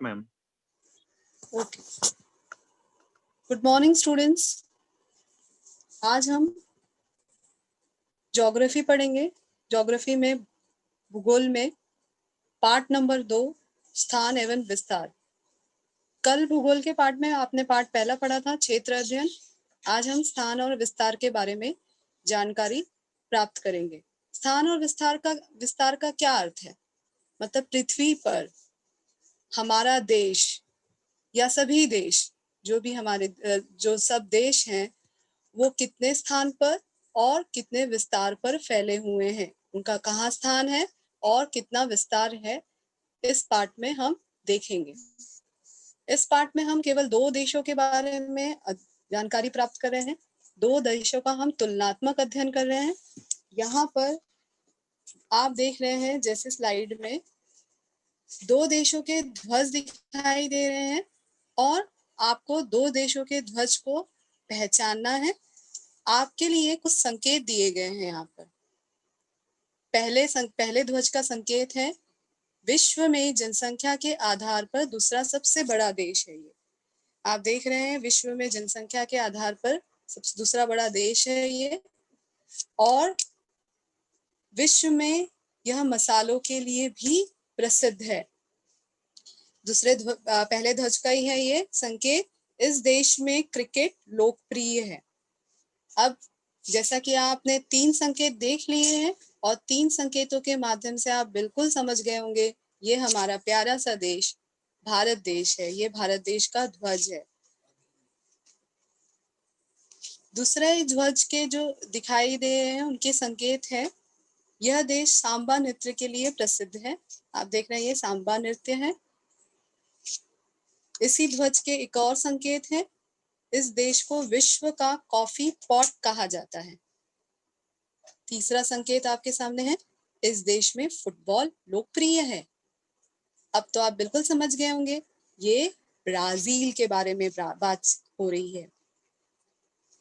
Ma'am. Okay, good morning students. आज हम geography पढ़ेंगे। ज्योग्राफी में भूगोल में पार्ट नंबर 2 स्थान एवं विस्तार। कल भूगोल के पार्ट में आपने पार्ट पहला पढ़ा था क्षेत्र अध्ययन। आज हम स्थान और विस्तार के बारे में जानकारी प्राप्त करेंगे। स्थान और विस्तार का क्या अर्थ है? मतलब पृथ्वी पर हमारा देश या सभी देश, जो भी हमारे जो सब देश हैं, वो कितने स्थान पर और कितने विस्तार पर फैले हुए हैं, उनका कहाँ स्थान है और कितना विस्तार है, इस पार्ट में हम देखेंगे। इस पार्ट में हम केवल 2 देशों के बारे में जानकारी प्राप्त कर रहे हैं। 2 देशों का हम तुलनात्मक अध्ययन कर रहे हैं। यहाँ पर आप देख रहे हैं जैसे स्लाइड में 2 देशों के ध्वज दिखाई दे रहे हैं और आपको 2 देशों के ध्वज को पहचानना है। आपके लिए कुछ संकेत दिए गए हैं यहाँ पर। पहले ध्वज का संकेत है विश्व में जनसंख्या के आधार पर दूसरा सबसे बड़ा देश है। ये आप देख रहे हैं, विश्व में जनसंख्या के आधार पर सबसे दूसरा बड़ा देश है ये। और विश्व में यह मसालों के लिए भी प्रसिद्ध है। पहले ध्वज का ही है ये संकेत। इस देश में क्रिकेट लोकप्रिय है। अब जैसा कि आपने 3 संकेत देख लिए हैं और 3 संकेतों के माध्यम से आप बिल्कुल समझ गए होंगे, ये हमारा प्यारा सा देश भारत देश है। ये भारत देश का ध्वज है। दूसरे ध्वज के जो दिखाई दे रहे हैं उनके संकेत है, यह देश सांबा नृत्य के लिए प्रसिद्ध है। आप देख रहे हैं ये सांबा नृत्य है। इसी ध्वज के एक और संकेत है, इस देश को विश्व का कॉफी पॉट कहा जाता है। तीसरा संकेत आपके सामने है, इस देश में फुटबॉल लोकप्रिय है। अब तो आप बिल्कुल समझ गए होंगे, ये ब्राजील के बारे में बात हो रही है।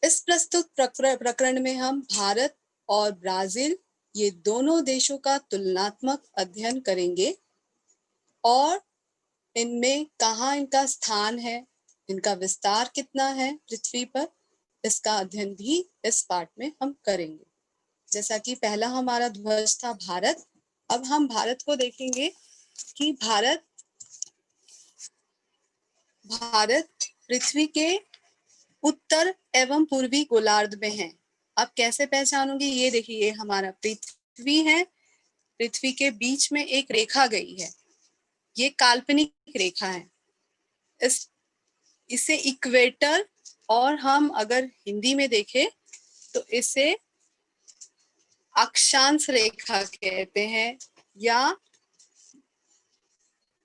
इस प्रस्तुत प्रकरण में हम भारत और ब्राजील ये दोनों देशों का तुलनात्मक अध्ययन करेंगे और इनमें कहाँ इनका स्थान है, इनका विस्तार कितना है पृथ्वी पर, इसका अध्ययन भी इस पार्ट में हम करेंगे। जैसा कि पहला हमारा ध्वज था भारत, अब हम भारत को देखेंगे कि भारत पृथ्वी के उत्तर एवं पूर्वी गोलार्ध में है। अब कैसे पहचानोंगे, ये देखिए, ये हमारा पृथ्वी है। पृथ्वी के बीच में एक रेखा गई है, ये काल्पनिक रेखा है। इसे इक्वेटर, और हम अगर हिंदी में देखें तो इसे अक्षांश रेखा कहते हैं, या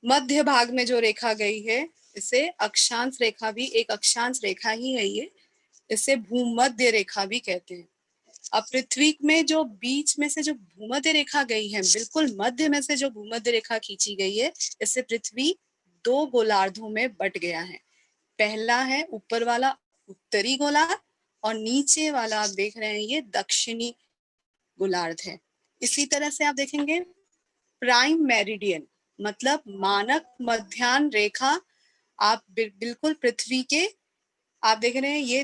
मध्य भाग में जो रेखा गई है इसे अक्षांश रेखा भी, एक अक्षांश रेखा ही है ये, इसे भूमध्य रेखा भी कहते हैं। अब पृथ्वी में जो बीच में से जो भूमध्य रेखा गई है, बिल्कुल मध्य में से जो भूमध्य रेखा खींची गई है, इससे पृथ्वी 2 गोलार्धों में बट गया है। पहला है ऊपर वाला उत्तरी गोलार्ध और नीचे वाला आप देख रहे हैं ये दक्षिणी गोलार्ध है। इसी तरह से आप देखेंगे प्राइम मेरिडियन, मतलब मानक मध्याह्न रेखा, आप बिल्कुल पृथ्वी के, आप देख रहे हैं ये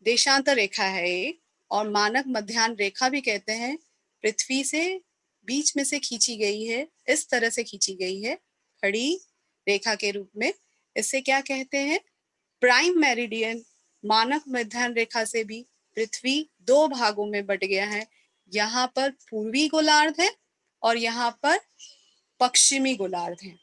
देशांतर रेखा है ये, और मानक मध्याह्न रेखा भी कहते हैं। पृथ्वी से बीच में से खींची गई है, इस तरह से खींची गई है खड़ी रेखा के रूप में। इससे क्या कहते हैं, प्राइम मेरिडियन। मानक मध्याह्न रेखा से भी पृथ्वी 2 भागों में बट गया है। यहाँ पर पूर्वी गोलार्ध है और यहाँ पर पश्चिमी गोलार्ध है।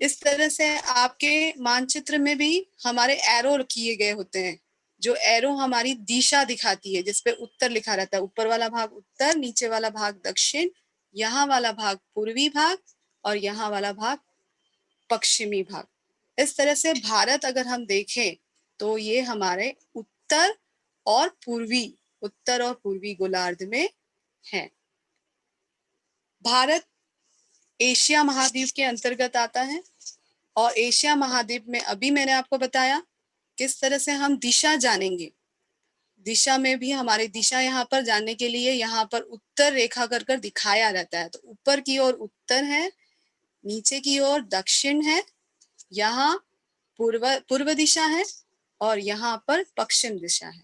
इस तरह से आपके मानचित्र में भी हमारे एरो किए गए होते हैं, जो एरो हमारी दिशा दिखाती है, जिसपे उत्तर लिखा रहता है। ऊपर वाला भाग उत्तर, नीचे वाला भाग दक्षिण, यहाँ वाला भाग पूर्वी भाग और यहाँ वाला भाग पश्चिमी भाग। इस तरह से भारत अगर हम देखें तो ये हमारे उत्तर और पूर्वी गोलार्ध में है। भारत एशिया महाद्वीप के अंतर्गत आता है और एशिया महाद्वीप में अभी मैंने आपको बताया किस तरह से हम दिशा जानेंगे। दिशा में भी हमारी दिशा यहाँ पर जानने के लिए यहाँ पर उत्तर रेखा कर दिखाया रहता है। तो ऊपर की ओर उत्तर है, नीचे की ओर दक्षिण है यहाँ पूर्व दिशा है और यहाँ पर पश्चिम दिशा है।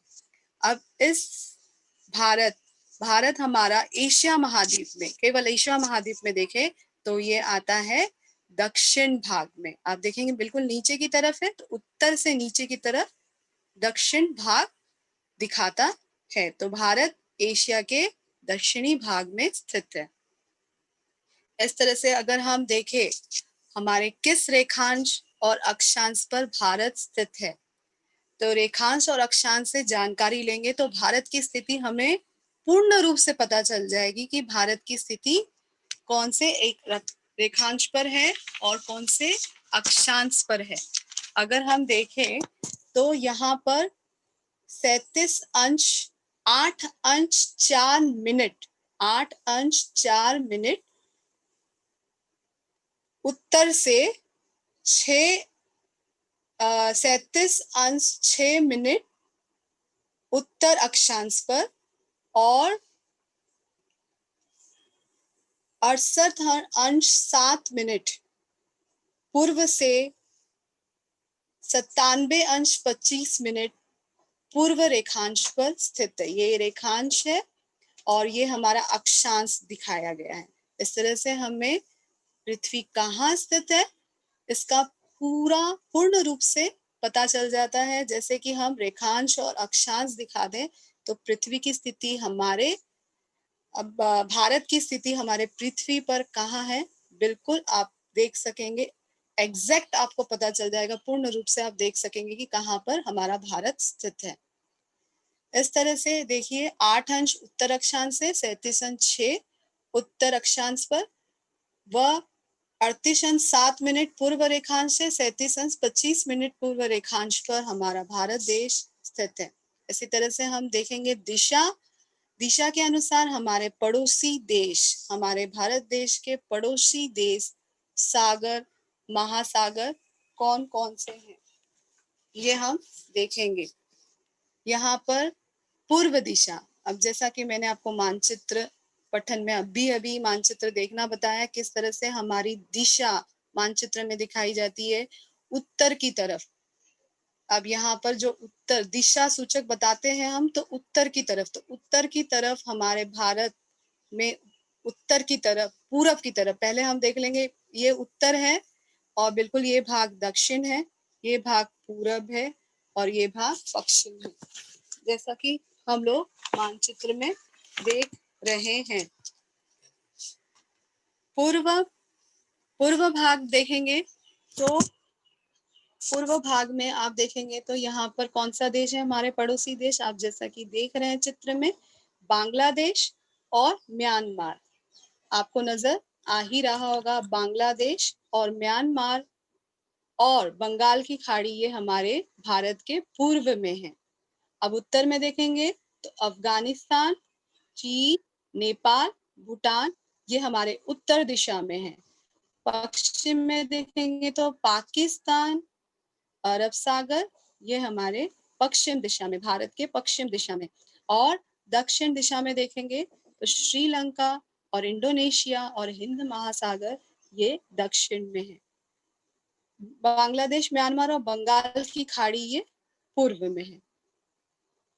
अब इस भारत हमारा एशिया महाद्वीप में, केवल एशिया महाद्वीप में देखें तो ये आता है दक्षिण भाग में। आप देखेंगे बिल्कुल नीचे की तरफ है, तो उत्तर से नीचे की तरफ दक्षिण भाग दिखाता है। तो भारत एशिया के दक्षिणी भाग में स्थित है। इस तरह से अगर हम देखें हमारे किस रेखांश और अक्षांश पर भारत स्थित है, तो रेखांश और अक्षांश से जानकारी लेंगे तो भारत की स्थिति हमें पूर्ण रूप से पता चल जाएगी कि भारत की स्थिति कौन से एक रेखांश पर है और कौन से अक्षांश पर है। अगर हम देखें तो यहाँ पर 37 अंश 8 अंश 4 मिनट 8 अंश 4 मिनट उत्तर से 37 अंश 6 मिनट उत्तर अक्षांश पर और 68 अंश 7 मिनट पूर्व से 97 अंश 25 मिनट पूर्व रेखांश पर स्थित है। ये रेखांश है और ये हमारा अक्षांश दिखाया गया है। इस तरह से हमें पृथ्वी कहाँ स्थित है इसका पूर्ण रूप से पता चल जाता है। जैसे कि हम रेखांश और अक्षांश दिखा दें तो पृथ्वी की स्थिति हमारे अब भारत की स्थिति हमारे पृथ्वी पर कहाँ है, बिल्कुल आप देख सकेंगे। एग्जैक्ट आपको पता चल जाएगा, पूर्ण रूप से आप देख सकेंगे कि कहाँ पर हमारा भारत स्थित है। इस तरह से देखिए 8 अंश उत्तर अक्षांश से 37 अंश 6 उत्तर अक्षांश पर व 38 अंश 7 मिनट पूर्व रेखांश से 37 अंश 25 मिनट पूर्व रेखांश पर हमारा भारत देश स्थित है। इसी तरह से हम देखेंगे दिशा के अनुसार हमारे पड़ोसी देश, हमारे भारत देश के पड़ोसी देश सागर महासागर कौन कौन से हैं ये हम देखेंगे। यहाँ पर पूर्व दिशा, अब जैसा कि मैंने आपको मानचित्र पठन में अभी मानचित्र देखना बताया किस तरह से हमारी दिशा मानचित्र में दिखाई जाती है उत्तर की तरफ। अब यहाँ पर जो उत्तर दिशा सूचक बताते हैं हम, तो उत्तर की तरफ, तो उत्तर की तरफ हमारे भारत में उत्तर की तरफ पूरब की तरफ पहले हम देख लेंगे, ये उत्तर है और बिल्कुल ये भाग दक्षिण है, ये भाग पूरब है और ये भाग पश्चिम है, जैसा कि हम लोग मानचित्र में देख रहे हैं। पूर्व भाग देखेंगे तो पूर्व भाग में आप देखेंगे तो यहाँ पर कौन सा देश है हमारे पड़ोसी देश, आप जैसा कि देख रहे हैं चित्र में, बांग्लादेश और म्यांमार आपको नजर आ ही रहा होगा। बांग्लादेश और म्यांमार और बंगाल की खाड़ी ये हमारे भारत के पूर्व में है। अब उत्तर में देखेंगे तो अफगानिस्तान, चीन, नेपाल, भूटान ये हमारे उत्तर दिशा में है। पश्चिम में देखेंगे तो पाकिस्तान, अरब सागर ये हमारे पश्चिम दिशा में, भारत के पश्चिम दिशा में। और दक्षिण दिशा में देखेंगे तो श्रीलंका और इंडोनेशिया और हिंद महासागर ये दक्षिण में है। बांग्लादेश, म्यांमार और बंगाल की खाड़ी ये पूर्व में है।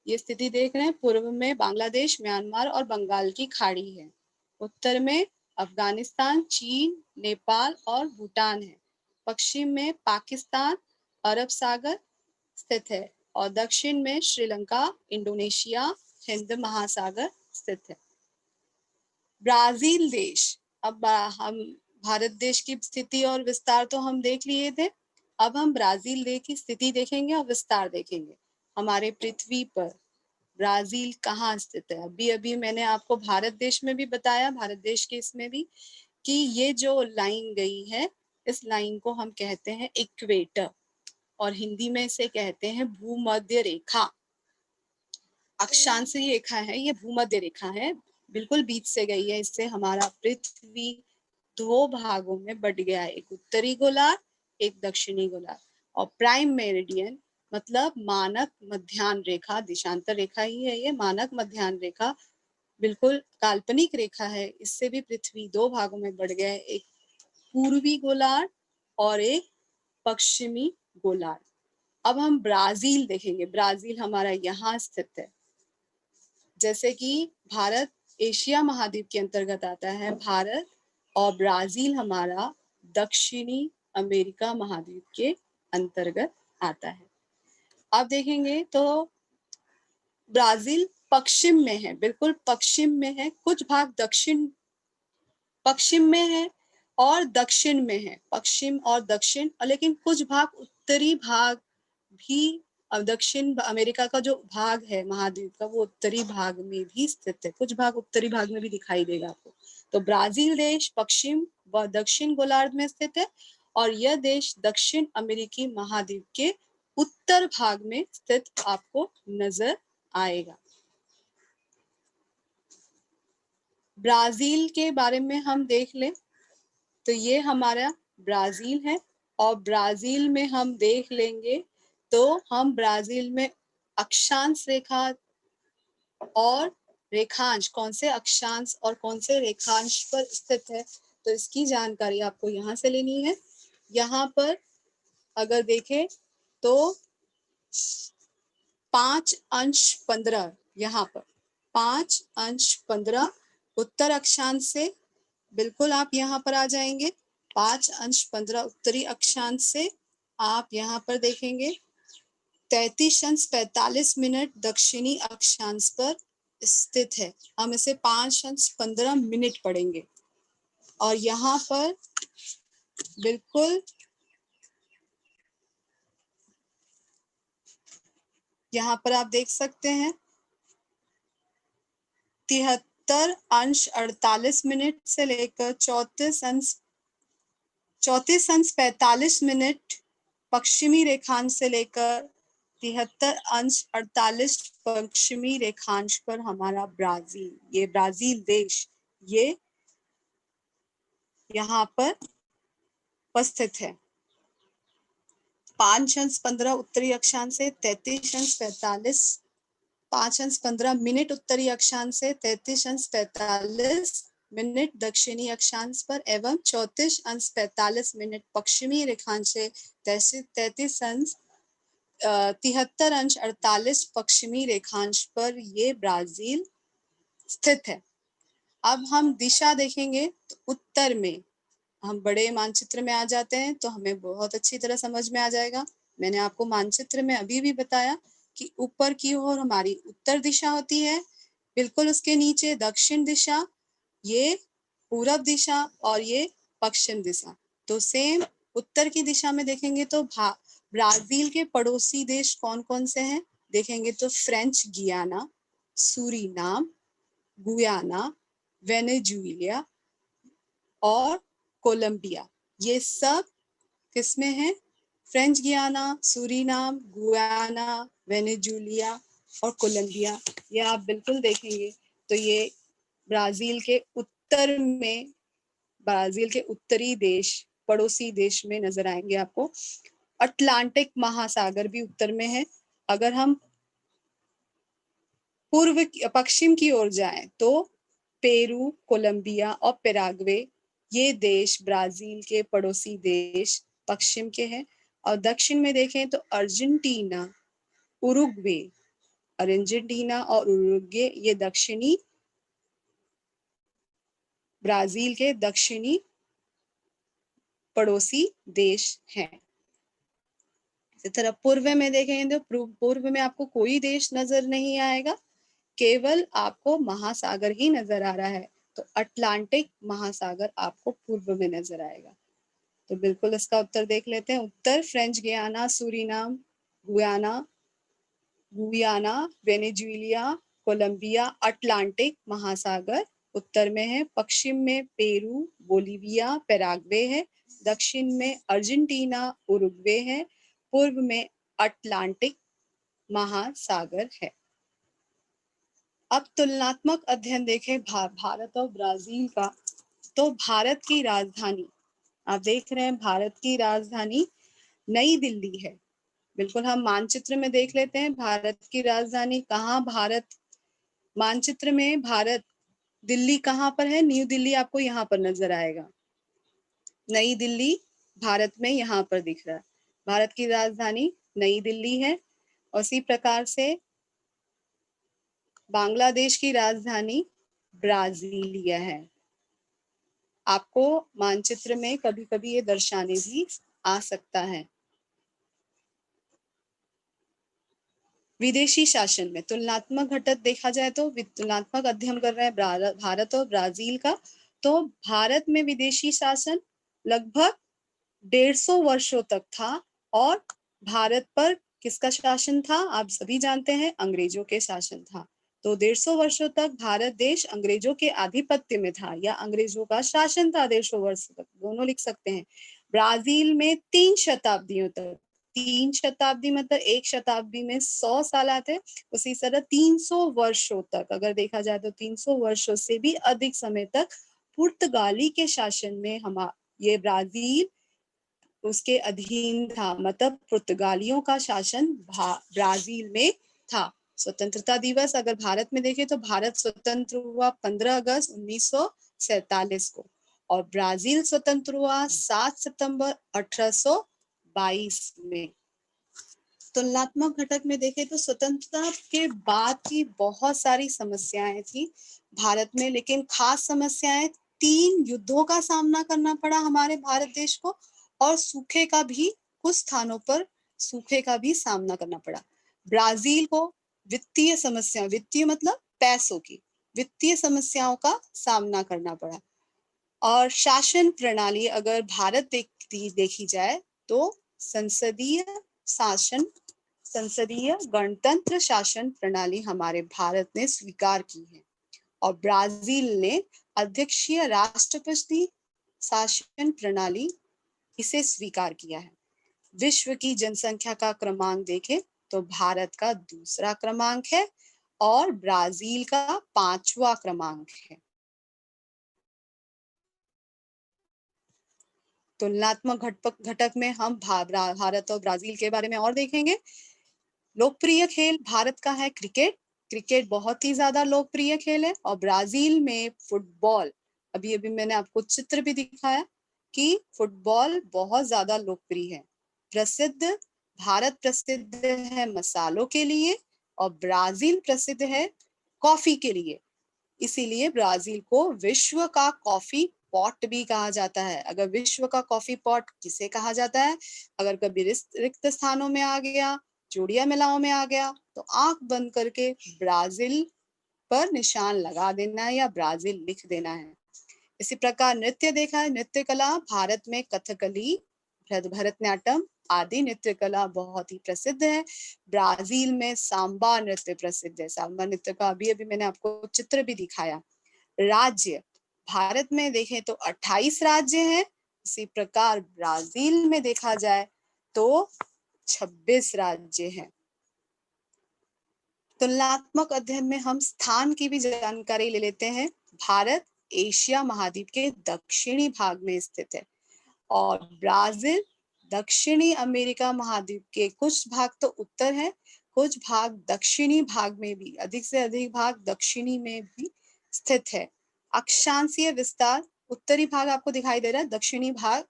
ये स्थिति देख रहे हैं, पूर्व में बांग्लादेश, म्यांमार और बंगाल की खाड़ी है। उत्तर में अफगानिस्तान, चीन, नेपाल और भूटान है। पश्चिम में पाकिस्तान, अरब सागर स्थित है और दक्षिण में श्रीलंका, इंडोनेशिया, हिंद महासागर स्थित है। ब्राजील देश, अब हम भारत देश की स्थिति और विस्तार तो हम देख लिए थे, अब हम ब्राजील देश की स्थिति देखेंगे और विस्तार देखेंगे। हमारे पृथ्वी पर ब्राजील कहाँ स्थित है, अभी मैंने आपको भारत देश में भी बताया, भारत देश के इसमें भी, कि ये जो लाइन गई है इस लाइन को हम कहते हैं इक्वेटर और हिंदी में इसे कहते हैं भूमध्य रेखा। अक्षांश रेखा है, ये भूमध्य रेखा है, बिल्कुल बीच से गई है। इससे हमारा पृथ्वी दो भागों में बट गया है, एक उत्तरी गोलार्ध, एक दक्षिणी गोलार्ध। और प्राइम मेरिडियन मतलब मानक मध्याह्न रेखा, देशांतर रेखा ही है ये, मानक मध्याह्न रेखा बिल्कुल काल्पनिक रेखा है। इससे भी पृथ्वी दो भागों में बढ़ गया है, एक पूर्वी गोलार्ध और एक पश्चिमी गोलार्ध। अब हम ब्राजील देखेंगे। ब्राजील हमारा यहाँ स्थित है। जैसे कि भारत एशिया महाद्वीप के अंतर्गत आता है भारत, और ब्राजील हमारा दक्षिणी अमेरिका महाद्वीप के अंतर्गत आता है। अब देखेंगे तो ब्राजील पश्चिम में है, बिल्कुल पश्चिम में है। कुछ भाग दक्षिण पश्चिम में है और दक्षिण में है, पश्चिम और दक्षिण। लेकिन कुछ भाग उत्तरी भाग भी, दक्षिण अमेरिका का जो भाग है महाद्वीप का, वो उत्तरी भाग में भी स्थित है। कुछ भाग उत्तरी भाग में भी दिखाई देगा आपको। तो ब्राजील देश पश्चिम व दक्षिण गोलार्ध में स्थित है, और यह देश दक्षिण अमेरिकी महाद्वीप के उत्तर भाग में स्थित आपको नजर आएगा। ब्राजील के बारे में हम देख लें तो ये हमारा ब्राजील है, और ब्राजील में हम देख लेंगे तो हम ब्राजील में अक्षांश रेखा और रेखांश, कौन से अक्षांश और कौन से रेखांश पर स्थित है, तो इसकी जानकारी आपको यहाँ से लेनी है। यहाँ पर अगर देखें तो 5°15, यहाँ पर 5°15 उत्तर अक्षांश से बिल्कुल आप यहाँ पर आ जाएंगे। 5°15 उत्तरी अक्षांश से आप यहाँ पर देखेंगे 33°45 दक्षिणी अक्षांश पर स्थित है। हम इसे 5°15 पढ़ेंगे। और यहाँ पर बिल्कुल यहाँ पर आप देख सकते हैं 73°48 से लेकर 34°45 पश्चिमी रेखांश से लेकर 73°48 पश्चिमी रेखांश पर हमारा ब्राजील, ये ब्राजील देश, ये यहाँ पर उपस्थित है। 5°15 उत्तरी अक्षांश से 33°45, 5°15 उत्तरी अक्षांश से 33°45 दक्षिणी अक्षांश पर, एवं 34°45 पश्चिमी रेखांश से 73°48 पश्चिमी रेखांश पर ये ब्राजील स्थित है। अब हम दिशा देखेंगे तो उत्तर में, हम बड़े मानचित्र में आ जाते हैं तो हमें बहुत अच्छी तरह समझ में आ जाएगा। मैंने आपको मानचित्र में अभी भी बताया कि ऊपर की ओर हमारी उत्तर दिशा होती है, बिल्कुल उसके नीचे दक्षिण दिशा, ये पूरब दिशा और ये पश्चिम दिशा। तो सेम उत्तर की दिशा में देखेंगे तो ब्राजील के पड़ोसी देश कौन कौन से हैं, देखेंगे तो French Guiana, Suriname, Guyana, Venezuela और कोलंबिया, ये सब किसमें है, French Guiana, Suriname, Guyana, Venezuela और कोलंबिया। ये आप बिल्कुल देखेंगे तो ये ब्राजील के उत्तर में, ब्राजील के उत्तरी देश, पड़ोसी देश में नजर आएंगे आपको। अटलांटिक महासागर भी उत्तर में है। अगर हम पूर्व पश्चिम की ओर जाएं तो पेरू, कोलंबिया और पैराग्वे, ये देश ब्राजील के पड़ोसी देश पश्चिम के हैं। और दक्षिण में देखें तो अर्जेंटीना, उरुग्वे, अर्जेंटीना और उरुग्वे, ये दक्षिणी ब्राजील के दक्षिणी पड़ोसी देश हैं। इसी तरह पूर्व में देखेंगे तो पूर्व में आपको कोई देश नजर नहीं आएगा, केवल आपको महासागर ही नजर आ रहा है। तो अटलांटिक महासागर आपको पूर्व में नजर आएगा। तो बिल्कुल इसका उत्तर देख लेते हैं। उत्तर French Guiana, Suriname, Guyana, Venezuela, Colombia, Atlantic महासागर उत्तर में है। पश्चिम में पेरू, बोलिविया, पैराग्वे है। दक्षिण में अर्जेंटीना, उरुग्वे है। पूर्व में अटलांटिक महासागर है। अब तुलनात्मक अध्ययन देखें भारत और ब्राजील का। तो भारत की राजधानी, आप देख रहे हैं भारत की राजधानी नई दिल्ली है। बिल्कुल हम मानचित्र में देख लेते हैं भारत की राजधानी कहाँ, भारत मानचित्र में भारत दिल्ली कहाँ पर है, न्यू दिल्ली आपको यहाँ पर नजर आएगा। नई दिल्ली भारत में यहाँ पर दिख रहा है। भारत की राजधानी नई दिल्ली है। उसी प्रकार से बांग्लादेश की राजधानी ब्राजीलिया है। आपको मानचित्र में कभी कभी ये दर्शाने भी आ सकता है। विदेशी शासन में तुलनात्मक घटक देखा जाए तो तुलनात्मक अध्ययन कर रहे हैं भारत और ब्राजील का, तो भारत में विदेशी शासन लगभग 150 वर्षों तक था और भारत पर किसका शासन था आप सभी जानते हैं, अंग्रेजों के शासन था। तो 150 वर्षों तक भारत देश अंग्रेजों के आधिपत्य में था या अंग्रेजों का शासन था 150 वर्ष तक, दोनों लिख सकते हैं। ब्राजील में 3 शताब्दियों तक, 3 शताब्दी मतलब 1 शताब्दी में 100 साल आते, उसी तरह 300 वर्षों तक अगर देखा जाए तो 300 वर्षों से भी अधिक समय तक पुर्तगाली के शासन में हम ये ब्राजील उसके अधीन था, मतलब पुर्तगालियों का शासन ब्राजील में था। स्वतंत्रता दिवस अगर भारत में देखें तो भारत स्वतंत्र हुआ 15 अगस्त 1947 को और ब्राजील स्वतंत्र हुआ 7 सितंबर 1822 में। तुलनात्मक घटक में देखें तो स्वतंत्रता के बाद की बहुत सारी समस्याएं थी भारत में, लेकिन खास समस्याएं 3 युद्धों का सामना करना पड़ा हमारे भारत देश को और सूखे का भी कुछ स्थानों पर सूखे का भी सामना करना पड़ा। ब्राजील को वित्तीय समस्या, वित्तीय मतलब पैसों की, वित्तीय समस्याओं का सामना करना पड़ा। और शासन प्रणाली अगर भारत देखी जाए तो संसदीय शासन, संसदीय गणतंत्र शासन प्रणाली हमारे भारत ने स्वीकार की है और ब्राजील ने अध्यक्षीय राष्ट्रपति शासन प्रणाली इसे स्वीकार किया है। विश्व की जनसंख्या का क्रमांक देखें तो भारत का दूसरा क्रमांक है और ब्राजील का 5वां क्रमांक है। तुलनात्मक घटक में हम भारत और ब्राजील के बारे में और देखेंगे। लोकप्रिय खेल भारत का है क्रिकेट, क्रिकेट बहुत ही ज्यादा लोकप्रिय खेल है और ब्राजील में फुटबॉल, अभी अभी मैंने आपको चित्र भी दिखाया कि फुटबॉल बहुत ज्यादा लोकप्रिय है। प्रसिद्ध, भारत प्रसिद्ध है मसालों के लिए और ब्राजील प्रसिद्ध है कॉफी के लिए, इसीलिए ब्राजील को विश्व का कॉफी पॉट भी कहा जाता है। अगर विश्व का कॉफी पॉट किसे कहा जाता है, अगर कभी रिक्त स्थानों में आ गया, जोड़िया मेलाओं में आ गया तो आंख बंद करके ब्राजील पर निशान लगा देना है या ब्राजील लिख देना है। इसी प्रकार नृत्य देखा है, नृत्य कला भारत में कथकली, भरतनाट्यम आदि नृत्य कला बहुत ही प्रसिद्ध है। ब्राजील में सांबा नृत्य प्रसिद्ध है, सांबा नृत्य का अभी अभी मैंने आपको चित्र भी दिखाया। राज्य भारत में देखें तो 28 राज्य हैं, इसी प्रकार ब्राजील में देखा जाए तो 26 राज्य हैं। तुलनात्मक अध्ययन में हम स्थान की भी जानकारी ले लेते हैं। भारत एशिया महाद्वीप के दक्षिणी भाग में स्थित है और ब्राजील दक्षिणी अमेरिका महाद्वीप के कुछ भाग तो उत्तर है, कुछ भाग दक्षिणी भाग में भी, अधिक से अधिक भाग दक्षिणी में भी स्थित है। अक्षांशीय विस्तार, उत्तरी भाग आपको दिखाई दे रहा है, दक्षिणी भाग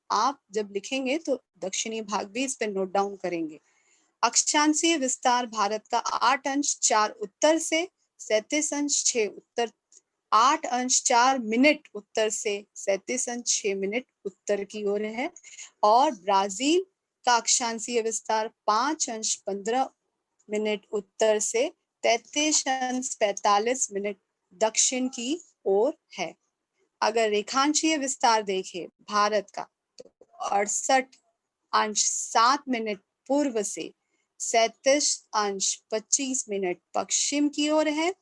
आप जब लिखेंगे तो दक्षिणी भाग भी इस पे नोट डाउन करेंगे। अक्षांशीय विस्तार भारत का 8 अंश 4 उत्तर से, 37 अंश 6 उत्तर, 8 अंश 4 मिनट उत्तर से 37 अंश 6 मिनट उत्तर की ओर है और ब्राजील का अक्षांशीय विस्तार 5 अंश 15 मिनट उत्तर से 33 अंश 45 मिनट दक्षिण की ओर है। अगर रेखांशीय विस्तार देखें भारत का तो 68 अंश 7 मिनट पूर्व से 37 अंश 25 मिनट पश्चिम की ओर है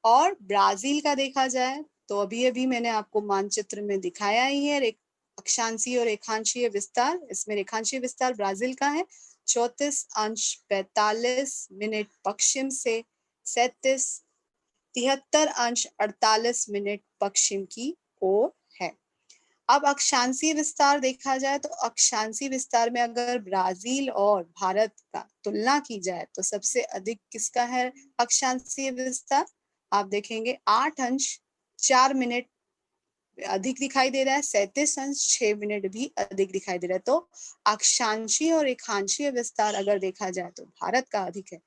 और ब्राजील का देखा जाए तो अभी अभी मैंने आपको मानचित्र में दिखाया ही है अक्षांशीय और रेखांशीय विस्तार। इसमें रेखांशीय विस्तार ब्राजील का है 34 अंश 45 मिनट पश्चिम से 73 अंश 48 मिनट पश्चिम की ओर है। अब अक्षांशीय विस्तार देखा जाए तो अक्षांशीय विस्तार में अगर ब्राजील और भारत का तुलना की जाए तो सबसे अधिक किसका है अक्षांशीय विस्तार, आप देखेंगे 8 अंश 4 मिनट अधिक दिखाई दे रहा है, 37.6 भी अधिक दिखाई दे रहा है। तो अक्षांशीय और रेखांशीय विस्तार अगर देखा जाए तो भारत का अधिक है।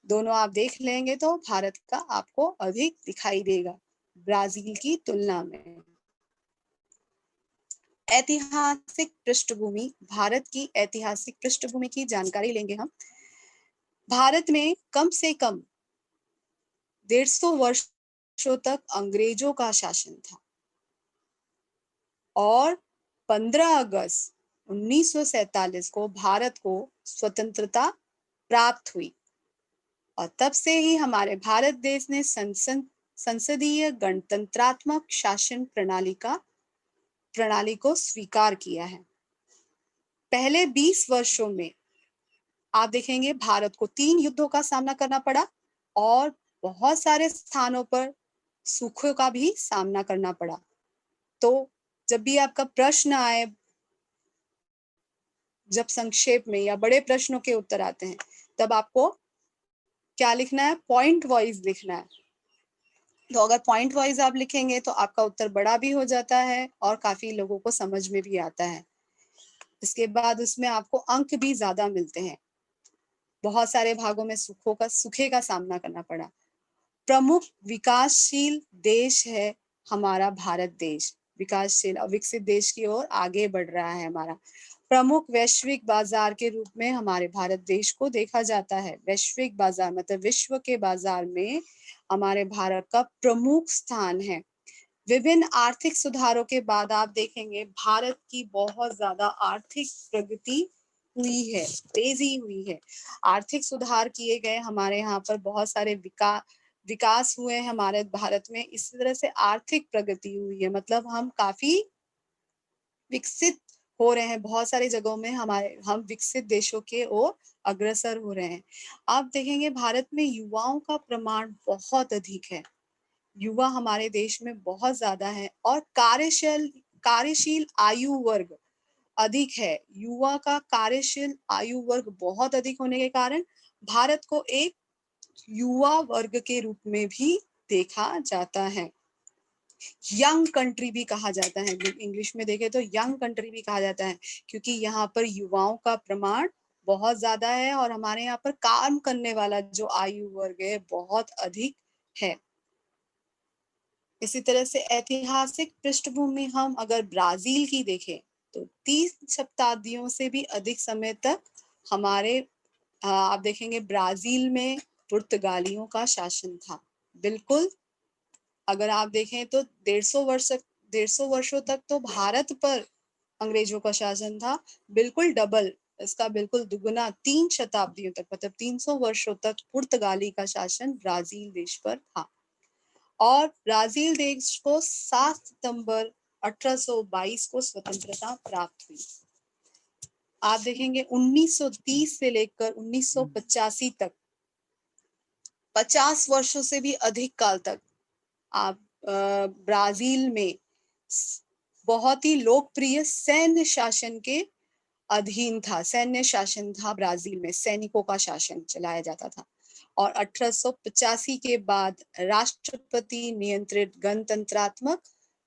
दोनों आप देख लेंगे तो भारत का आपको अधिक दिखाई देगा ब्राजील की तुलना में। ऐतिहासिक पृष्ठभूमि, भारत की ऐतिहासिक पृष्ठभूमि की जानकारी लेंगे हम। भारत में कम से कम 150 वर्षों तक अंग्रेजों का शासन था और 15 अगस्त 1947 को भारत को स्वतंत्रता प्राप्त हुई और तब से ही हमारे भारत देश ने संसदीय गणतंत्रात्मक शासन प्रणाली को स्वीकार किया है। पहले 20 वर्षों में आप देखेंगे भारत को 3 युद्धों का सामना करना पड़ा और बहुत सारे स्थानों पर सूखों का भी सामना करना पड़ा। तो जब भी आपका प्रश्न आए, जब संक्षेप में या बड़े प्रश्नों के उत्तर आते हैं, तब आपको क्या लिखना है? पॉइंट वाइज लिखना है। तो अगर पॉइंट वाइज आप लिखेंगे तो आपका उत्तर बड़ा भी हो जाता है और काफी लोगों को समझ में भी आता है। इसके बाद उसमें आपको अंक भी ज्यादा मिलते हैं। बहुत सारे भागों में सूखे का सामना करना पड़ा। प्रमुख विकासशील देश है हमारा भारत देश। विकासशील और विकसित देश की ओर आगे बढ़ रहा है हमारा। प्रमुख वैश्विक बाजार के रूप में हमारे भारत देश को देखा जाता है। वैश्विक बाजार मतलब विश्व के बाजार में हमारे भारत का प्रमुख स्थान है। विभिन्न आर्थिक सुधारों के बाद आप देखेंगे भारत की बहुत ज्यादा आर्थिक प्रगति हुई है, तेजी हुई है। आर्थिक सुधार किए गए, हमारे यहाँ पर बहुत सारे विकास हुए हैं हमारे भारत में। इस तरह से आर्थिक प्रगति हुई है, मतलब हम काफी विकसित हो रहे हैं। बहुत सारी जगहों में हम विकसित देशों के ओर अग्रसर हो रहे हैं। आप देखेंगे भारत में युवाओं का प्रमाण बहुत अधिक है। युवा हमारे देश में बहुत ज्यादा है और कार्यशील आयु वर्ग अधिक है। युवा का कार्यशील आयु वर्ग बहुत अधिक होने के कारण भारत को एक युवा वर्ग के रूप में भी देखा जाता है। यंग कंट्री भी कहा जाता है, इंग्लिश में देखें तो यंग कंट्री भी कहा जाता है, क्योंकि यहाँ पर युवाओं का प्रमाण बहुत ज्यादा है और हमारे यहाँ पर काम करने वाला जो आयु वर्ग है बहुत अधिक है। इसी तरह से ऐतिहासिक पृष्ठभूमि हम अगर ब्राजील की देखें तो 30 शताब्दियों से भी अधिक समय तक हमारे आप देखेंगे ब्राजील में पुर्तगालियों का शासन था। बिल्कुल, अगर आप देखें तो 150 वर्षों तक तो भारत पर अंग्रेजों का शासन था। बिल्कुल डबल, इसका बिल्कुल दुगुना 3 शताब्दियों तक मतलब 300 वर्षों तक पुर्तगाली का शासन ब्राजील देश पर था और ब्राजील देश को 7 सितंबर 1822 को स्वतंत्रता प्राप्त हुई। आप देखेंगे 1930 से लेकर 1985 तक 50 वर्षों से भी अधिक काल तक आप ब्राजील में बहुत ही लोकप्रिय सैन्य शासन के अधीन था। सैन्य शासन था ब्राजील में, सैनिकों का शासन चलाया जाता था। और 1885 के बाद राष्ट्रपति नियंत्रित गणतंत्रात्मक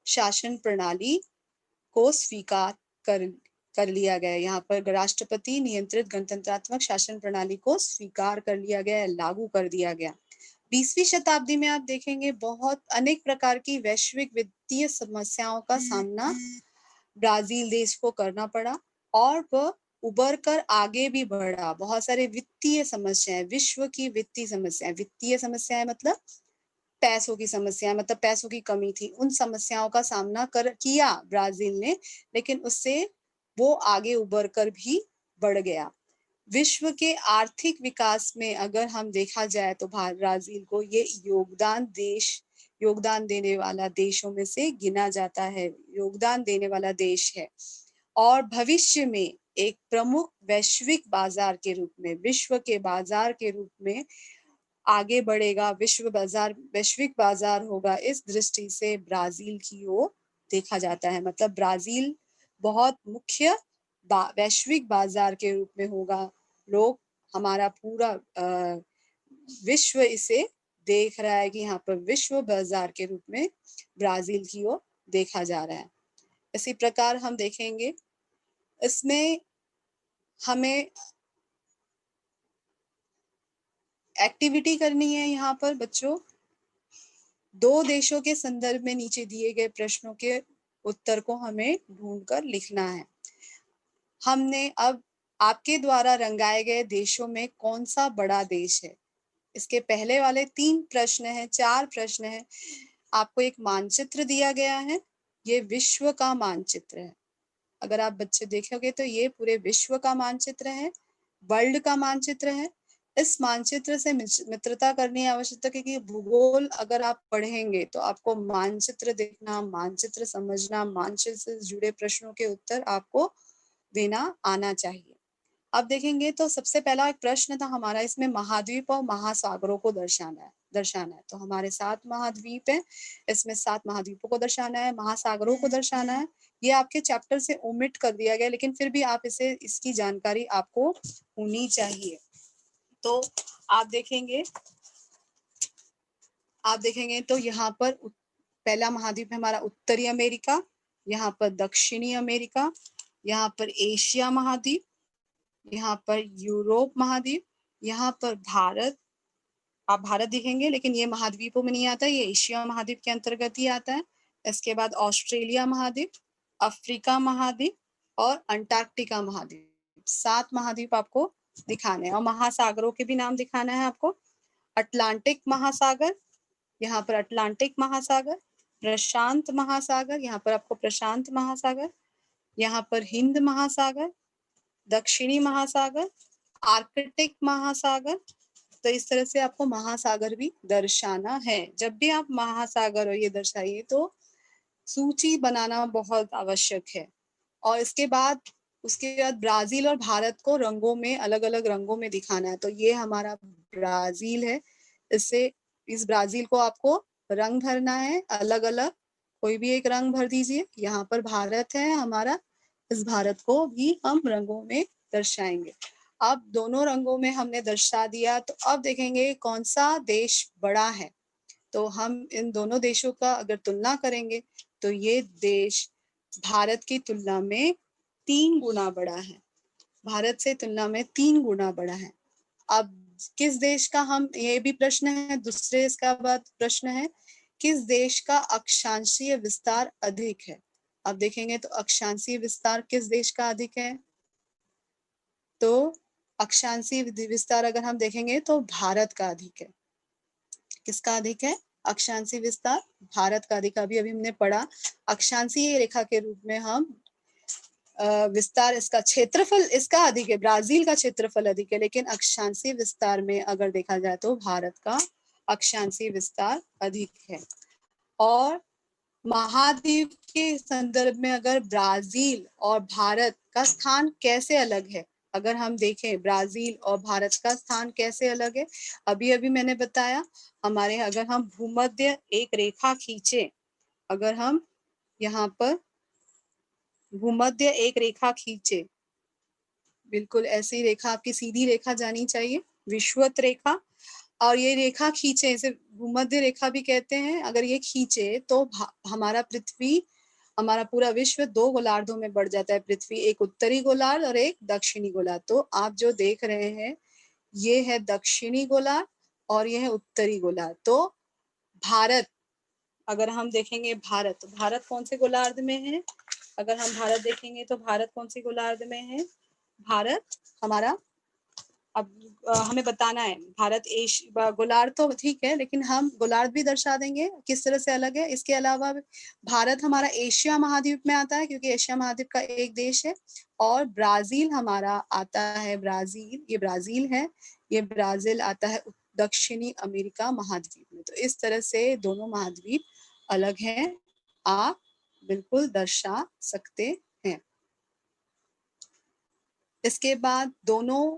शासन प्रणाली को स्वीकार कर लिया गया। यहाँ पर राष्ट्रपति नियंत्रित गणतंत्रात्मक शासन प्रणाली को स्वीकार कर लिया गया, लागू कर दिया गया। 20वीं शताब्दी में आप देखेंगे बहुत अनेक प्रकार की वैश्विक वित्तीय समस्याओं का सामना ब्राजील देश को करना पड़ा और वह उबर कर आगे भी बढ़ा। बहुत सारे वित्तीय समस्याएं, विश्व की वित्तीय समस्याएं मतलब पैसों की समस्या, मतलब पैसों की कमी थी। उन समस्याओं का सामना किया ब्राजील ने, लेकिन उससे वो आगे उबर कर भी बढ़ गया। विश्व के आर्थिक विकास में अगर हम देखा जाए तो ब्राजील को ये योगदान देने वाला देशों में से गिना जाता है, योगदान देने वाला देश है और भविष्य में एक प्रमुख वैश्विक बाजार के रूप में, विश्व के बाजार के रूप में आगे बढ़ेगा। वैश्विक बाजार होगा। इस दृष्टि से ब्राजील की ओर देखा जाता है, मतलब ब्राजील बहुत मुख्य वैश्विक बाजार के रूप में होगा। लोग, हमारा पूरा विश्व इसे देख रहा है कि यहाँ पर विश्व बाजार के रूप में ब्राजील की ओर देखा जा रहा है। इसी प्रकार हम देखेंगे, इसमें हमें एक्टिविटी करनी है यहाँ पर बच्चों। 2 देशों के संदर्भ में नीचे दिए गए प्रश्नों के उत्तर को हमें ढूँढकर लिखना है। हमने अब आपके द्वारा रंगाए गए देशों में कौन-सा बड़ा देश है? इसके पहले वाले 3 प्रश्न हैं, 4 प्रश्न हैं। आपको एक मानचित्र दिया गया है, ये विश्व का मानचित्र है। अगर आप बच्चे देखोगे तो ये पूरे विश्व का मानचित्र है, वर्ल्ड का मानचित्र है। इस मानचित्र से मित्रता करनी आवश्यक है कि भूगोल अगर आप पढ़ेंगे तो आपको मानचित्र देखना, मानचित्र समझना, मानचित्र से जुड़े प्रश्नों के उत्तर आपको देना आना चाहिए। अब देखेंगे तो सबसे पहला एक प्रश्न था हमारा, इसमें महाद्वीप और महासागरों को दर्शाना है। तो हमारे 7 महाद्वीप हैं, इसमें 7 महाद्वीपों को दर्शाना है, महासागरों को दर्शाना है। ये आपके चैप्टर से ओमिट कर दिया गया, लेकिन फिर भी आप इसकी जानकारी आपको होनी चाहिए। तो आप देखेंगे तो यहाँ पर पहला महाद्वीप है हमारा उत्तरी अमेरिका, यहाँ पर दक्षिणी अमेरिका, यहाँ पर एशिया महाद्वीप, यहाँ पर यूरोप महाद्वीप, यहाँ पर भारत। आप भारत दिखेंगे लेकिन ये महाद्वीपों में नहीं आता, ये एशिया महाद्वीप के अंतर्गत ही आता है। इसके बाद ऑस्ट्रेलिया महाद्वीप, अफ्रीका महाद्वीप और अंटार्कटिका महाद्वीप। 7 महाद्वीप आपको दिखाने हैं और महासागरों के भी नाम दिखाना है आपको। अटलांटिक महासागर, यहाँ पर अटलांटिक महासागर, प्रशांत महासागर, यहाँ पर आपको प्रशांत महासागर, यहाँ पर हिंद महासागर, दक्षिणी महासागर, आर्कटिक महासागर। तो इस तरह से आपको महासागर भी दर्शाना है। जब भी आप महासागर और ये दर्शाइए तो सूची बनाना बहुत आवश्यक है। और उसके बाद ब्राजील और भारत को रंगों में, अलग-अलग रंगों में दिखाना है। तो ये हमारा ब्राजील है। इस ब्राजील को आपको रंग भरना है अलग-अलग, कोई भी एक रंग भर दीजिए। यहाँ पर भारत है हमारा, इस भारत को भी हम रंगों में दर्शाएंगे। अब दोनों रंगों में हमने दर्शा दिया, तो अब देखेंगे कौन सा देश बड़ा है। तो हम इन दोनों देशों का अगर तुलना करेंगे तो ये देश भारत की तुलना में 3 गुना बड़ा है। भारत से तुलना में 3 गुना बड़ा है। अब किस देश का, हम ये भी प्रश्न है, दूसरे इसका बाद प्रश्न है किस देश का अक्षांशीय विस्तार अधिक है। अब देखेंगे तो अक्षांशीय विस्तार किस देश का अधिक है, तो अक्षांशीय विस्तार अगर हम देखेंगे तो भारत का अधिक है। किसका अधिक है? अक्षांशीय विस्तार भारत का अधिक। अभी हमने पढ़ा अक्षांशीय रेखा के रूप में हम विस्तार, इसका क्षेत्रफल इसका अधिक है, ब्राजील का क्षेत्रफल अधिक है, लेकिन अक्षांशीय विस्तार में अगर देखा जाए तो भारत का अक्षांशीय विस्तार अधिक है। और महाद्वीप के संदर्भ में अगर ब्राजील और भारत का स्थान कैसे अलग है, अगर हम देखें ब्राजील और भारत का स्थान कैसे अलग है, अभी मैंने बताया हमारे, अगर हम भूमध्य एक रेखा खींचे, अगर हम यहाँ पर भूमध्य एक रेखा खींचे, बिल्कुल ऐसी रेखा, आपकी सीधी रेखा जानी चाहिए, विषुवत रेखा, और ये रेखा खींचे, इसे भूमध्य रेखा भी कहते हैं। अगर ये खींचे तो हमारा पृथ्वी, हमारा पूरा विश्व 2 गोलार्धों में बढ़ जाता है। पृथ्वी एक उत्तरी गोलार्ध और एक दक्षिणी गोलार्ध। तो आप जो देख रहे हैं ये है दक्षिणी गोलार्ध और ये है उत्तरी गोलार्ध। तो भारत, अगर हम देखेंगे भारत, भारत कौन से गोलार्ध में है, अगर हम भारत देखेंगे तो भारत कौन सी गोलार्ध में है, भारत हमारा, अब हमें बताना है भारत गोलार्ध तो ठीक है, लेकिन हम गोलार्ध भी दर्शा देंगे किस तरह से अलग है। इसके अलावा भारत हमारा एशिया महाद्वीप में आता है, क्योंकि एशिया महाद्वीप का एक देश है। और ब्राजील हमारा आता है, ब्राजील, ये ब्राजील है, ये ब्राजील आता है दक्षिणी अमेरिका महाद्वीप में। तो इस तरह से दोनों महाद्वीप अलग हैं, आप बिल्कुल दर्शा सकते हैं। इसके बाद दोनों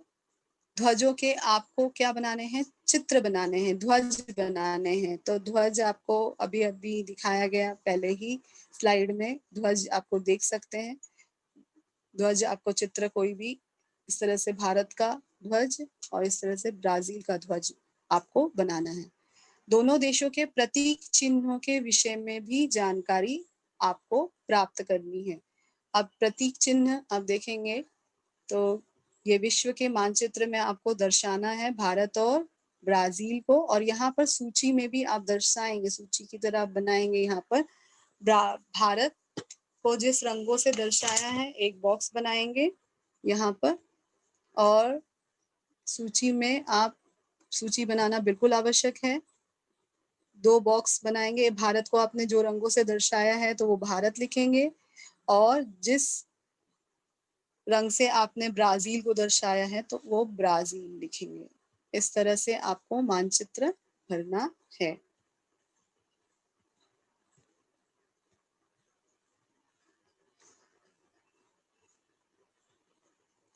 ध्वजों के आपको क्या बनाने हैं, चित्र बनाने हैं, ध्वज बनाने हैं। तो ध्वज आपको अभी दिखाया गया पहले ही स्लाइड में, ध्वज आपको देख सकते हैं। ध्वज आपको चित्र कोई भी इस तरह से भारत का ध्वज और इस तरह से ब्राजील का ध्वज आपको बनाना है। दोनों देशों के प्रतीक चिन्हों के विषय में भी जानकारी आपको प्राप्त करनी है। अब प्रतीक चिन्ह आप देखेंगे तो ये विश्व के मानचित्र में आपको दर्शाना है भारत और ब्राजील को, और यहाँ पर सूची में भी आप दर्शाएंगे, सूची की तरह आप बनाएंगे। यहाँ पर भारत को जिस रंगों से दर्शाया है एक बॉक्स बनाएंगे यहाँ पर, और सूची में आप सूची बनाना बिल्कुल आवश्यक है। 2 बॉक्स बनाएंगे। भारत को आपने जो रंगों से दर्शाया है तो वो भारत लिखेंगे, और जिस रंग से आपने ब्राजील को दर्शाया है तो वो ब्राजील लिखेंगे। इस तरह से आपको मानचित्र भरना है।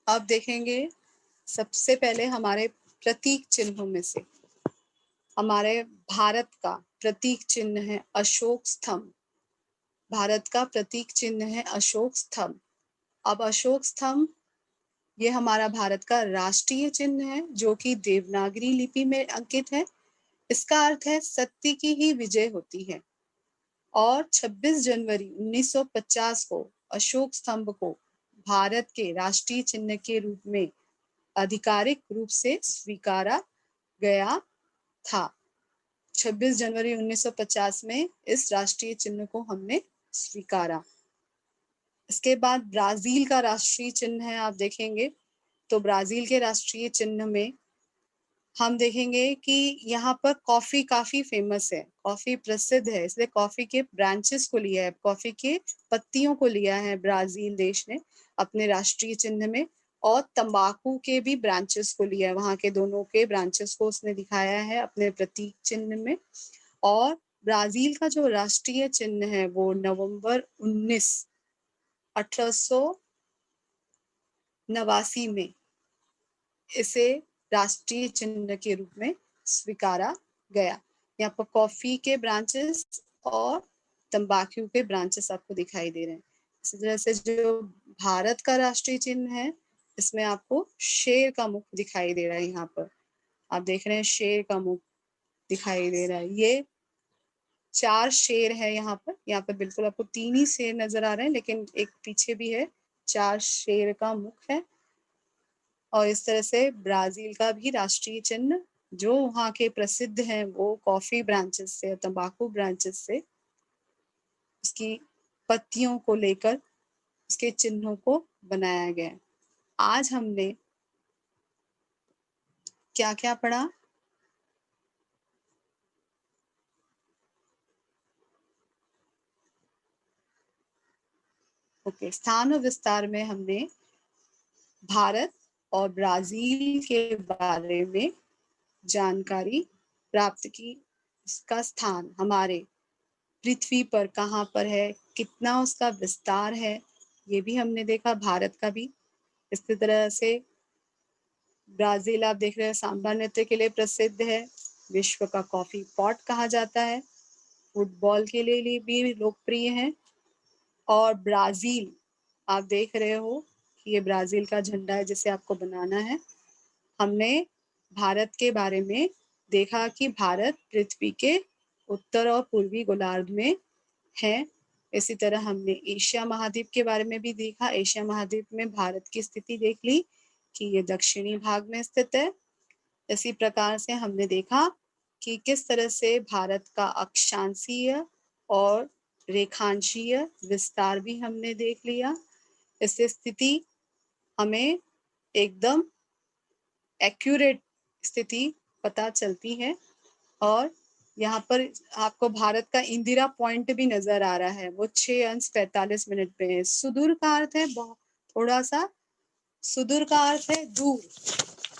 अब देखेंगे सबसे पहले हमारे प्रतीक चिन्हों में से हमारे भारत का प्रतीक चिन्ह है अशोक स्तंभ। भारत का प्रतीक चिन्ह है अशोक स्तंभ। अब अशोक स्तंभ ये हमारा भारत का राष्ट्रीय चिन्ह है जो कि देवनागरी लिपि में अंकित है। इसका अर्थ है सत्य की ही विजय होती है। और 26 जनवरी 1950 को अशोक स्तंभ को भारत के राष्ट्रीय चिन्ह के रूप में आधिकारिक रूप से स्वीकारा गया था। 26 जनवरी 1950 में इस राष्ट्रीय चिन्ह को हमने स्वीकारा। इसके बाद ब्राजील का राष्ट्रीय चिन्ह है, आप देखेंगे तो ब्राजील के राष्ट्रीय चिन्ह में हम देखेंगे कि यहाँ पर कॉफी काफी फेमस है, कॉफी प्रसिद्ध है, इसलिए कॉफी के ब्रांचेस को लिया है, कॉफी के पत्तियों को लिया है ब्राजील देश ने अपने राष्ट्रीय चिन्ह में, और तंबाकू के भी ब्रांचेस को लिया है, वहां के दोनों के ब्रांचेस को उसने दिखाया है अपने प्रतीक चिन्ह में। और ब्राजील का जो राष्ट्रीय चिन्ह है वो नवंबर 19 1889 में इसे राष्ट्रीय चिन्ह के रूप में स्वीकारा गया। यहाँ पर कॉफी के ब्रांचेस और तंबाकू के ब्रांचेस आपको दिखाई दे रहे हैं। इसी तरह से जो भारत का राष्ट्रीय चिन्ह है इसमें आपको शेर का मुख दिखाई दे रहा है। यहाँ पर आप देख रहे हैं शेर का मुख दिखाई दे रहा है। ये 4 शेर है यहाँ पर बिल्कुल आपको 3 ही शेर नजर आ रहे हैं, लेकिन एक पीछे भी है। 4 शेर का मुख है। और इस तरह से ब्राजील का भी राष्ट्रीय चिन्ह जो वहाँ के प्रसिद्ध हैं वो कॉफी ब्रांचेस से, तंबाकू ब्रांचेस से उसकी पत्तियों को लेकर उसके चिन्हों को बनाया गया। आज हमने क्या क्या पढ़ा? ओके, स्थान और विस्तार में हमने भारत और ब्राजील के बारे में जानकारी प्राप्त की। इसका स्थान हमारे पृथ्वी पर कहाँ पर है, कितना उसका विस्तार है, ये भी हमने देखा। भारत का भी इसी तरह से ब्राजील आप देख रहे हैं सांबा नृत्य के लिए प्रसिद्ध है, विश्व का कॉफी पॉट कहा जाता है, फुटबॉल के लिए भी लोकप्रिय है। और ब्राजील आप देख रहे हो कि ये ब्राजील का झंडा है जिसे आपको बनाना है। हमने भारत के बारे में देखा कि भारत पृथ्वी के उत्तर और पूर्वी गोलार्ध में है। इसी तरह हमने एशिया महाद्वीप के बारे में भी देखा। एशिया महाद्वीप में भारत की स्थिति देख ली कि ये दक्षिणी भाग में स्थित है। इसी प्रकार से हमने देखा कि किस तरह से भारत का अक्षांशीय और रेखांशीय विस्तार भी हमने देख लिया। इससे स्थिति हमें एकदम एक्यूरेट स्थिति पता चलती है। और यहाँ पर आपको भारत का इंदिरा पॉइंट भी नजर आ रहा है, वो 6:45 पे है। सुदूर का अर्थ है थोड़ा सा, सुदूर का अर्थ है दूर,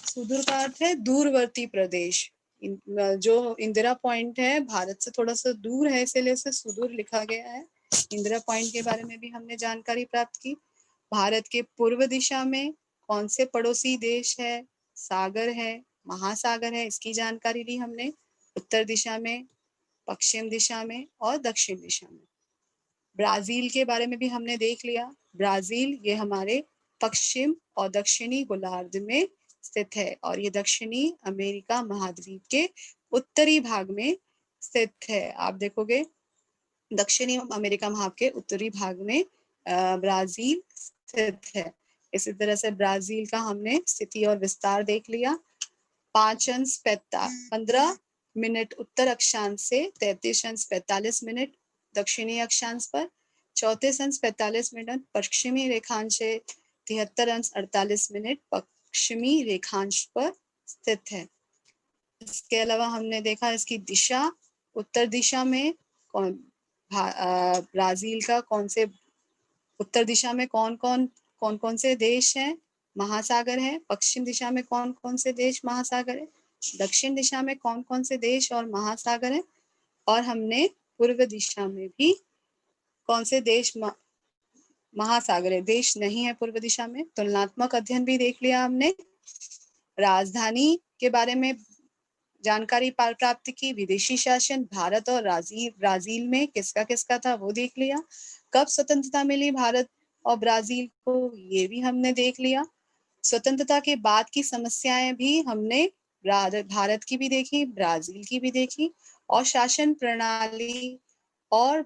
सुदूर का अर्थ है दूरवर्ती प्रदेश। जो इंदिरा पॉइंट है भारत से थोड़ा सा दूर है, इसलिए इसे सुदूर लिखा गया है। इंदिरा पॉइंट के बारे में भी हमने जानकारी प्राप्त की। भारत के पूर्व दिशा में कौन से पड़ोसी देश है, सागर है, महासागर है, इसकी जानकारी ली हमने। उत्तर दिशा में, पश्चिम दिशा में और दक्षिण दिशा में। ब्राजील के बारे में भी हमने देख लिया। ब्राजील ये हमारे पश्चिम और दक्षिणी गोलार्ध में स्थित है, और ये दक्षिणी अमेरिका महाद्वीप के उत्तरी भाग में स्थित है। आप देखोगे दक्षिणी अमेरिका महाद्वीप के उत्तरी भाग में ब्राजील स्थित है। इसी तरह से ब्राजील का हमने स्थिति और विस्तार देख लिया। 5 अंश 15 मिनट उत्तर अक्षांश से, 33 अंश 45 मिनट दक्षिणी अक्षांश पर, 34 अंश 45 मिनट पश्चिमी रेखांश से, 73 अंश 48 मिनट पश्चिमी रेखांश पर स्थित है। इसके अलावा हमने देखा इसकी दिशा, उत्तर दिशा में ब्राजील का कौन से उत्तर दिशा में कौन कौन से देश हैं, महासागर है। पश्चिम दिशा में कौन कौन से देश महासागर है, दक्षिण दिशा में कौन कौन से देश और महासागर है, और हमने पूर्व दिशा में भी कौन से देश महासागर है, देश नहीं है पूर्व दिशा में। तुलनात्मक अध्ययन भी देख लिया हमने। राजधानी के बारे में जानकारी प्राप्त की। विदेशी शासन भारत और ब्राजील में किसका किसका था वो देख लिया। कब स्वतंत्रता मिली भारत और ब्राजील को, ये भी हमने देख लिया। स्वतंत्रता के बाद की समस्याएं भी हमने भारत की भी देखी, ब्राजील की भी देखी, और शासन प्रणाली और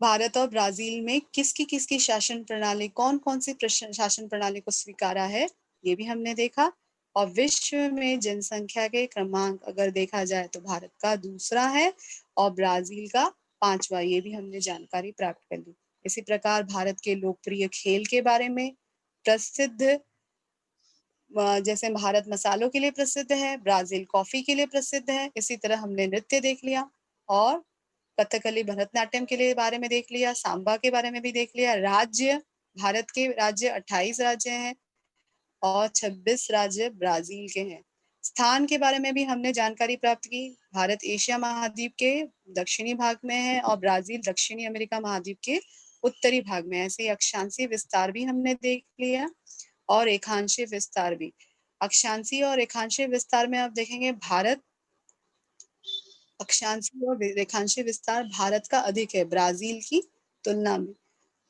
भारत और ब्राजील में किसकी शासन प्रणाली, कौन कौन सी शासन प्रणाली को स्वीकारा है, ये भी हमने देखा। और विश्व में जनसंख्या के क्रमांक अगर देखा जाए तो भारत का दूसरा है और ब्राजील का 5वां, ये भी हमने जानकारी प्राप्त कर ली। इसी प्रकार भारत के लोकप्रिय खेल के बारे में, प्रसिद्ध जैसे भारत मसालों के लिए प्रसिद्ध है, ब्राजील कॉफी के लिए प्रसिद्ध है। इसी तरह हमने नृत्य देख लिया और कथकली भरतनाट्यम के लिए बारे में देख लिया, सांबा के बारे में भी देख लिया। राज्य, भारत के राज्य 28 राज्य हैं और 26 राज्य ब्राजील के हैं। स्थान के बारे में भी हमने जानकारी प्राप्त की। भारत एशिया महाद्वीप के दक्षिणी भाग में है और ब्राजील दक्षिणी अमेरिका महाद्वीप के उत्तरी भाग में है। ऐसे अक्षांशीय विस्तार भी हमने देख लिया और रेखांशीय विस्तार भी। अक्षांशीय और रेखांशीय विस्तार में आप देखेंगे भारत अक्षांशीय और रेखांशीय विस्तार भारत का अधिक है ब्राजील की तुलना में।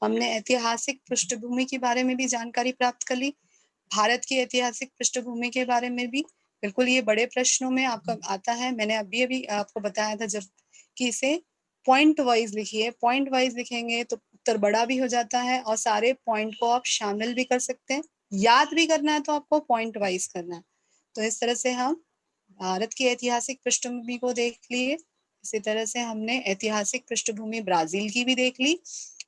हमने ऐतिहासिक पृष्ठभूमि के बारे में भी जानकारी प्राप्त कर ली। भारत की ऐतिहासिक पृष्ठभूमि के बारे में भी बिल्कुल ये बड़े प्रश्नों में आपका आता है। मैंने अभी आपको बताया था जब कि इसे पॉइंट वाइज लिखिए, पॉइंट वाइज लिखेंगे तो उत्तर बड़ा भी हो जाता है और सारे पॉइंट को आप शामिल भी कर सकते हैं। याद भी करना है तो आपको पॉइंट वाइज करना है। तो इस तरह से हम भारत की ऐतिहासिक पृष्ठभूमि को देख लिए। इसी तरह से हमने ऐतिहासिक पृष्ठभूमि ब्राजील की भी देख ली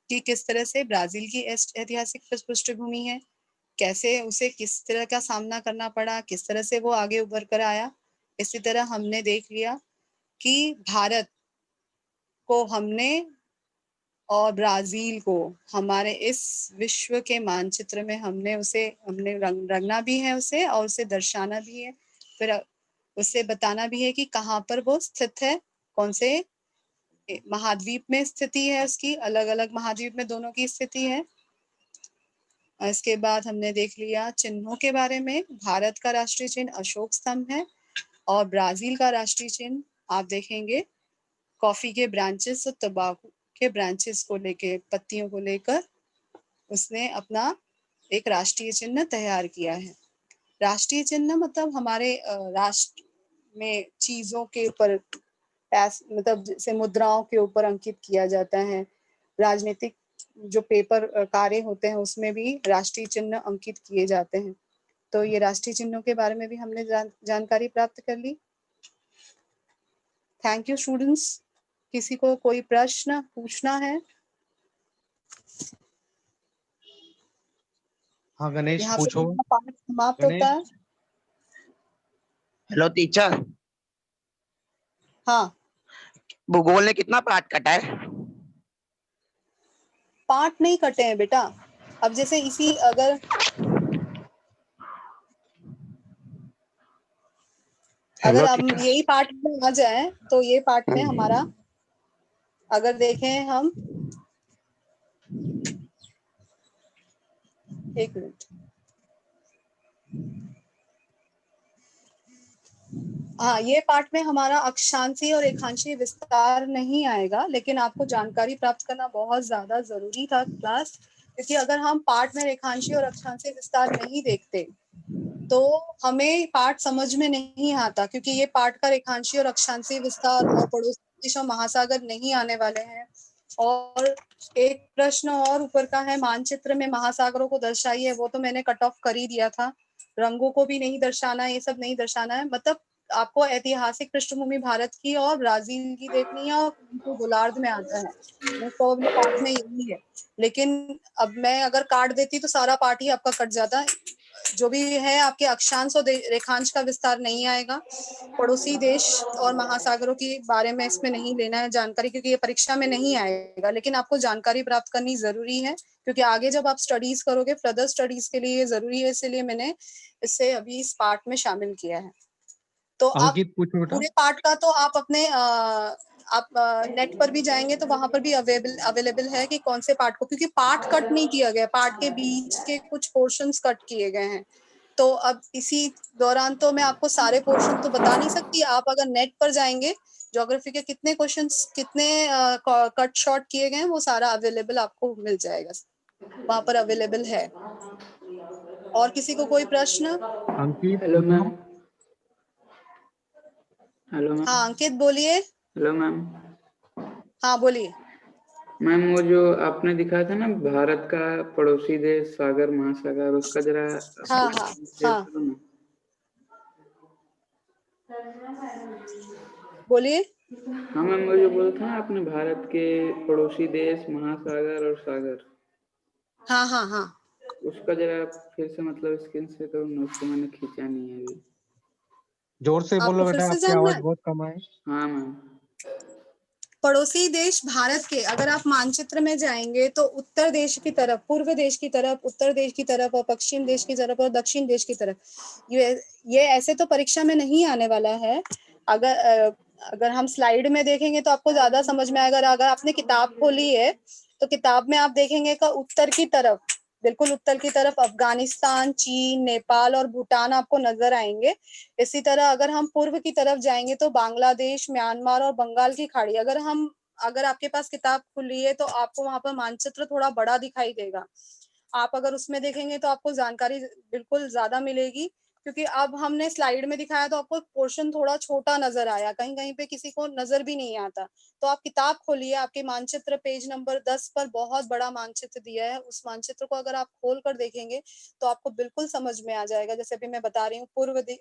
कि किस तरह से ब्राजील की ऐतिहासिक पृष्ठभूमि है, कैसे उसे किस तरह का सामना करना पड़ा, किस तरह से वो आगे उभर कर आया। इसी तरह हमने देख लिया कि भारत को हमने और ब्राजील को हमारे इस विश्व के मानचित्र में हमने रंगना भी है उसे और उसे दर्शाना भी है, फिर उसे बताना भी है कि कहाँ पर वो स्थित है, कौन से महाद्वीप में स्थिति है उसकी, अलग अलग महाद्वीप में दोनों की स्थिति है। इसके बाद हमने देख लिया चिन्हों के बारे में। भारत का राष्ट्रीय चिन्ह अशोक स्तंभ है और ब्राजील का राष्ट्रीय चिन्ह आप देखेंगे कॉफी के ब्रांचेस और तंबाकू के ब्रांचेस को लेके, पत्तियों को लेकर उसने अपना एक राष्ट्रीय चिन्ह तैयार किया है। राष्ट्रीय चिन्ह मतलब हमारे राष्ट्र में चीजों के ऊपर मतलब जैसे मुद्राओं के ऊपर अंकित किया जाता है। राजनीतिक जो पेपर कार्य होते हैं उसमें भी राष्ट्रीय चिन्ह अंकित किए जाते हैं। तो ये राष्ट्रीय चिन्हों के बारे में भी हमने जानकारी प्राप्त कर ली। Thank you students. किसी को कोई प्रश्न पूछना है? हाँ गणेश यहाँ पूछो। पे पाठ समाप्त होता है। Hello teacher. हाँ, भूगोल ने कितना पार्ट काटा है? पाठ नहीं कटे हैं बेटा। अब जैसे इसी अगर हम यही पाठ में आ जाए तो ये पाठ में हमारा अगर देखें हम, एक मिनट, हाँ, ये पाठ में हमारा अक्षांशीय और रेखांशीय विस्तार नहीं आएगा, लेकिन आपको जानकारी प्राप्त करना बहुत ज्यादा जरूरी था क्लास, क्योंकि अगर हम पाठ में रेखांशीय और अक्षांशीय विस्तार नहीं देखते तो हमें पाठ समझ में नहीं आता, क्योंकि ये पाठ का रेखांशीय और अक्षांशीय विस्तार और पड़ोसी देश और महासागर नहीं आने वाले हैं। और एक प्रश्न और ऊपर का है, मानचित्र में महासागरों को दर्शाइए, वो तो मैंने कट ऑफ कर ही दिया था। रंगों को भी नहीं दर्शाना है, ये सब नहीं दर्शाना है। मतलब आपको ऐतिहासिक पृष्ठभूमि भारत की और ब्राजील की देखनी है, और गोलार्ध में आता है। मोस्ट प्रोबेबली पाठ में यही है, लेकिन अब मैं अगर काट देती तो सारा पाठ ही आपका कट जाता। जो भी है आपके अक्षांश और रेखांश का विस्तार नहीं आएगा। पड़ोसी देश और महासागरों के बारे में इसमें नहीं लेना है जानकारी, क्योंकि ये परीक्षा में नहीं आएगा, लेकिन आपको जानकारी प्राप्त करनी जरूरी है, क्योंकि आगे जब आप स्टडीज करोगे, फर्दर स्टडीज के लिए ये जरूरी है, इसलिए मैंने इसे अभी इस पार्ट में शामिल किया है। तो आप अंकित पूछो बेटा। पूरे पार्ट का तो आप अपने आप नेट पर भी जाएंगे तो वहां पर भी अवेलेबल है कि कौन से पार्ट को, क्योंकि पार्ट कट नहीं किया गया, पार्ट के बीच के कुछ पोर्शंस कट किए गए हैं। तो अब इसी दौरान तो मैं आपको सारे पोर्शन तो बता नहीं सकती। आप अगर नेट पर जाएंगे, ज्योग्राफी के कितने क्वेश्चंस कितने कट शॉर्ट किए गए हैं, वो सारा अवेलेबल आपको मिल जाएगा, वहां पर अवेलेबल है। और किसी को कोई प्रश्न? अंकित हेलो पूछो। मैम। Hello ma'am. हाँ अंकित बोलिए। Hello ma'am. हाँ बोलिए। मैम वो जो आपने दिखाया था ना भारत का पड़ोसी देश सागर महासागर, उसका जरा हाँ हाँ शेयर हाँ करो ना। बोलिए। हाँ मैम, वो जो बोला था ना आपने भारत के पड़ोसी देश महासागर और सागर, हाँ हाँ हाँ उसका जरा फिर से मतलब स्क्रीन से करो ना, उसको मैंने खींचा नहीं है अभी। जोर से आपको बोलो फिर बेटा, से आपकी जानना आवाज है? बहुत कम है। हाँ मैम। पड़ोसी देश भारत के, अगर आप मानचित्र में जाएंगे तो उत्तर देश की तरफ, पूर्व देश की तरफ, उत्तर देश की तरफ, और पश्चिम देश की तरफ, और दक्षिण देश की तरफ, ये ऐसे तो परीक्षा में नहीं आने वाला है। अगर हम स्लाइड में देखेंगे तो आपको ज्यादा समझ में आएगा। अगर आपने किताब खोली है तो किताब में आप देखेंगे का उत्तर की तरफ, बिल्कुल उत्तर की तरफ अफगानिस्तान, चीन, नेपाल और भूटान आपको नजर आएंगे। इसी तरह अगर हम पूर्व की तरफ जाएंगे तो बांग्लादेश, म्यांमार और बंगाल की खाड़ी। अगर आपके पास किताब खुली है तो आपको वहां पर मानचित्र थोड़ा बड़ा दिखाई देगा। आप अगर उसमें देखेंगे तो आपको जानकारी बिल्कुल ज्यादा मिलेगी, क्योंकि अब हमने स्लाइड में दिखाया तो आपको पोर्शन थोड़ा छोटा नजर आया, कहीं कहीं पे किसी को नजर भी नहीं आता। तो आप किताब खोलिए, आपके मानचित्र पेज नंबर 10 पर बहुत बड़ा मानचित्र दिया है, उस मानचित्र को अगर आप खोल कर देखेंगे तो आपको बिल्कुल समझ में आ जाएगा। जैसे अभी मैं बता रही हूँ,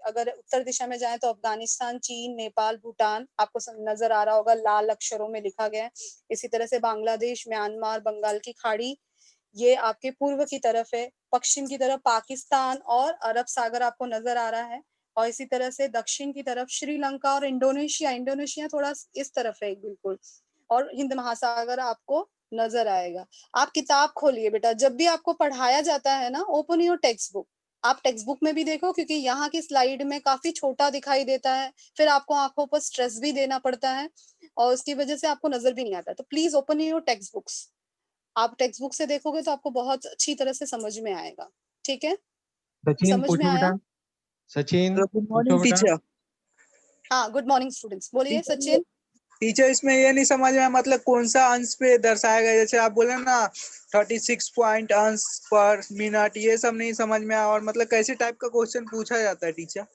अगर उत्तर दिशा में जाए तो अफगानिस्तान, चीन, नेपाल, भूटान आपको नजर आ रहा होगा, लाल अक्षरों में लिखा गया है। इसी तरह से बांग्लादेश, म्यांमार, बंगाल की खाड़ी, ये आपके पूर्व की तरफ है। पश्चिम की तरफ पाकिस्तान और अरब सागर आपको नजर आ रहा है। और इसी तरह से दक्षिण की तरफ श्रीलंका और इंडोनेशिया थोड़ा इस तरफ है बिल्कुल, और हिंद महासागर आपको नजर आएगा। आप किताब खोलिए बेटा, जब भी आपको पढ़ाया जाता है ना, ओपन योर टेक्स्ट बुक। आप टेक्स्ट बुक में भी देखो, क्योंकि यहाँ की स्लाइड में काफी छोटा दिखाई देता है, फिर आपको आंखों पर स्ट्रेस भी देना पड़ता है, और उसकी वजह से आपको नजर भी नहीं आता। तो please open your text books. आप टेक्स्ट बुक से देखोगे तो आपको बहुत अच्छी तरह से समझ में आएगा। ठीक है, सचिन समझ में पूछो आया? बेटा। सचिन गुड पूछो मॉर्निंग बेटा। टीचर। हाँ गुड मॉर्निंग स्टूडेंट्स, बोलिए सचिन। टीचर इसमें ये नहीं समझ में आया, मतलब कौन सा अंश पे दर्शाया गया, जैसे आप बोले ना 36 पॉइंट अंश पर मिनट, ये सब नहीं समझ में आया। और मतलब कैसे टाइप का क्वेश्चन पूछा जाता है टीचर?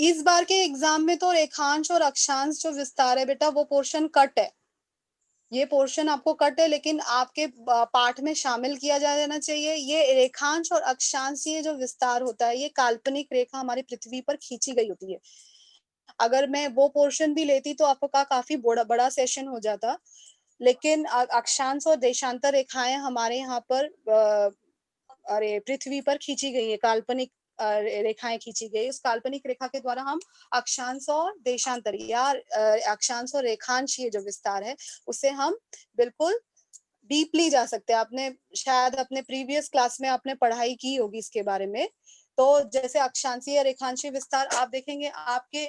इस बार के एग्जाम में तो रेखांश और अक्षांश जो विस्तार है बेटा, वो पोर्शन कट है। ये पोर्शन आपको कट है, लेकिन आपके पाठ में शामिल किया जाना चाहिए। ये रेखांश और अक्षांशीय जो विस्तार होता है, ये काल्पनिक रेखा हमारी पृथ्वी पर खींची गई होती है। अगर मैं वो पोर्शन भी लेती तो आपका काफी बड़ा सेशन हो जाता, लेकिन अक्षांश और देशांतर रेखाएं हमारे यहाँ पर अरे पृथ्वी पर खींची गई है, काल्पनिक रेखाएं खींची गई। उस काल्पनिक रेखा के द्वारा हम अक्षांश और देशांतर या अक्षांश और रेखांश ये जो विस्तार है, उसे हम बिल्कुल डीपली जा सकते हैं। आपने शायद अपने प्रीवियस क्लास में आपने पढ़ाई की होगी इसके बारे में। तो जैसे अक्षांशीय रेखांशीय विस्तार आप देखेंगे आपके